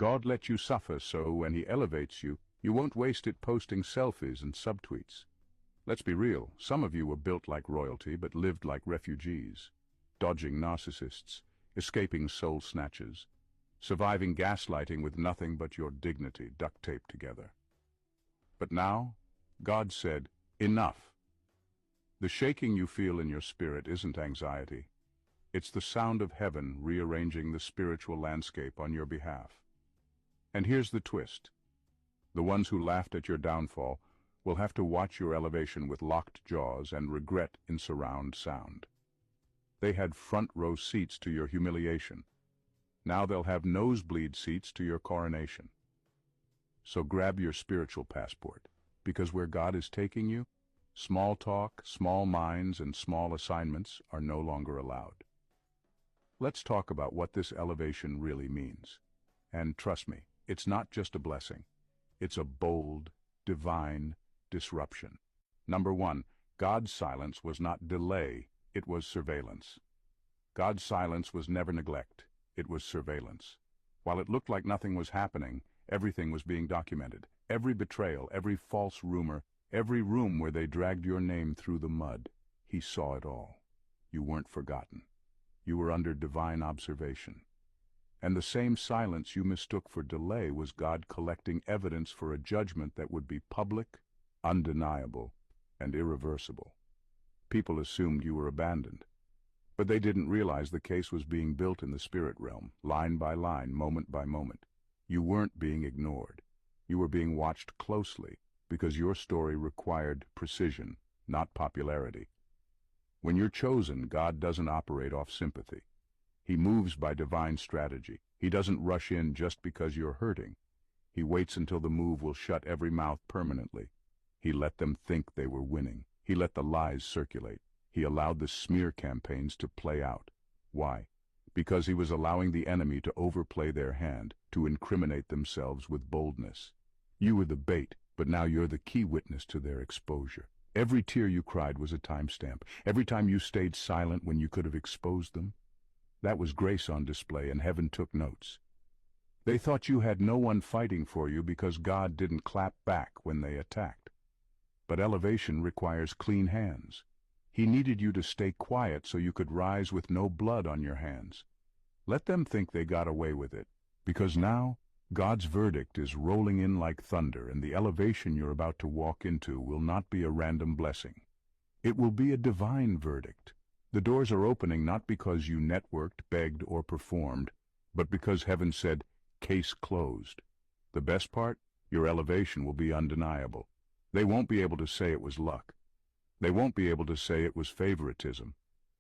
God let you suffer so when He elevates you, you won't waste it posting selfies and subtweets. Let's be real, some of you were built like royalty but lived like refugees, dodging narcissists, escaping soul snatchers, surviving gaslighting with nothing but your dignity duct taped together. But now, God said, enough. The shaking you feel in your spirit isn't anxiety. It's the sound of heaven rearranging the spiritual landscape on your behalf. And here's the twist. The ones who laughed at your downfall will have to watch your elevation with locked jaws and regret in surround sound. They had front row seats to your humiliation. Now they'll have nosebleed seats to your coronation. So grab your spiritual passport, because where God is taking you, small talk, small minds, and small assignments are no longer allowed. Let's talk about what this elevation really means. And trust me, it's not just a blessing. It's a bold, divine disruption. Number one, God's silence was not delay, it was surveillance. God's silence was never neglect, it was surveillance. While it looked like nothing was happening, everything was being documented. Every betrayal, every false rumor, every room where they dragged your name through the mud. He saw it all. You weren't forgotten. You were under divine observation. And the same silence you mistook for delay was God collecting evidence for a judgment that would be public, undeniable, and irreversible. People assumed you were abandoned. But they didn't realize the case was being built in the spirit realm, line by line, moment by moment. You weren't being ignored. You were being watched closely because your story required precision, not popularity. When you're chosen, God doesn't operate off sympathy. He moves by divine strategy. He doesn't rush in just because you're hurting. He waits until the move will shut every mouth permanently. He let them think they were winning. He let the lies circulate. He allowed the smear campaigns to play out. Why? Because he was allowing the enemy to overplay their hand, to incriminate themselves with boldness. You were the bait, but now you're the key witness to their exposure. Every tear you cried was a timestamp. Every time you stayed silent when you could have exposed them. That was grace on display, and heaven took notes. They thought you had no one fighting for you because God didn't clap back when they attacked. But elevation requires clean hands. He needed you to stay quiet so you could rise with no blood on your hands. Let them think they got away with it, because now God's verdict is rolling in like thunder, and the elevation you're about to walk into will not be a random blessing. It will be a divine verdict. The doors are opening not because you networked, begged, or performed, but because heaven said, case closed. The best part? Your elevation will be undeniable. They won't be able to say it was luck. They won't be able to say it was favoritism.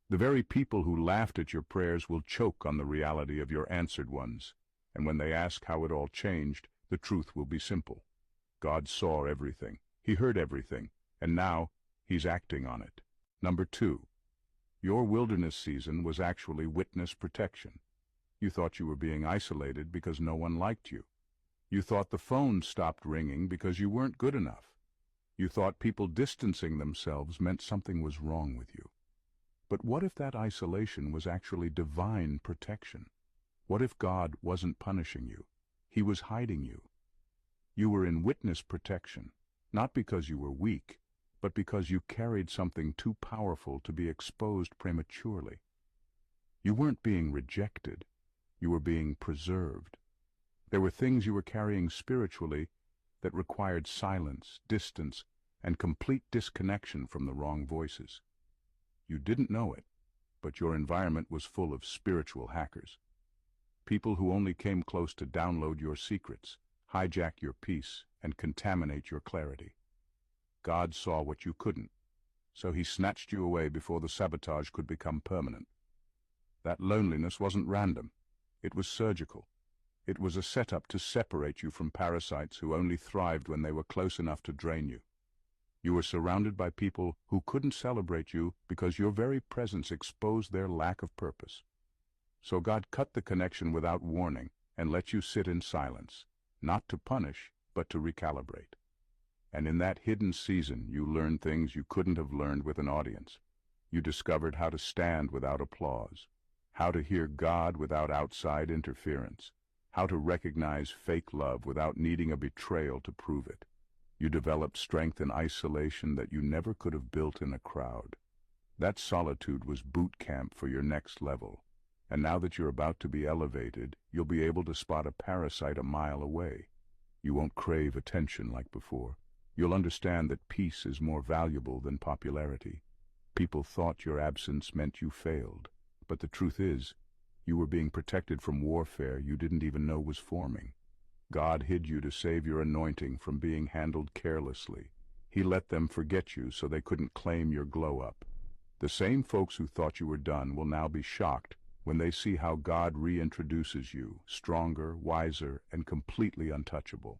The very people who laughed at your prayers will choke on the reality of your answered ones. And when they ask how it all changed, the truth will be simple. God saw everything. He heard everything. And now, He's acting on it. Number two, your wilderness season was actually witness protection. You thought you were being isolated because no one liked you. You thought the phone stopped ringing because you weren't good enough. You thought people distancing themselves meant something was wrong with you. But what if that isolation was actually divine protection? What if God wasn't punishing you? He was hiding you. You were in witness protection, not because you were weak, but because you carried something too powerful to be exposed prematurely. You weren't being rejected. You were being preserved. There were things you were carrying spiritually that required silence, distance, and complete disconnection from the wrong voices. You didn't know it, but your environment was full of spiritual hackers. People who only came close to download your secrets, hijack your peace, and contaminate your clarity. God saw what you couldn't, so He snatched you away before the sabotage could become permanent. That loneliness wasn't random. It was surgical. It was a setup to separate you from parasites who only thrived when they were close enough to drain you. You were surrounded by people who couldn't celebrate you because your very presence exposed their lack of purpose. So God cut the connection without warning and let you sit in silence, not to punish, but to recalibrate. And in that hidden season, you learned things you couldn't have learned with an audience. You discovered how to stand without applause, how to hear God without outside interference, how to recognize fake love without needing a betrayal to prove it. You developed strength in isolation that you never could have built in a crowd. That solitude was boot camp for your next level. And now that you're about to be elevated, you'll be able to spot a parasite a mile away. You won't crave attention like before. You'll understand that peace is more valuable than popularity. People thought your absence meant you failed, but the truth is, you were being protected from warfare you didn't even know was forming. God hid you to save your anointing from being handled carelessly. He let them forget you so they couldn't claim your glow-up. The same folks who thought you were done will now be shocked when they see how God reintroduces you, stronger, wiser, and completely untouchable.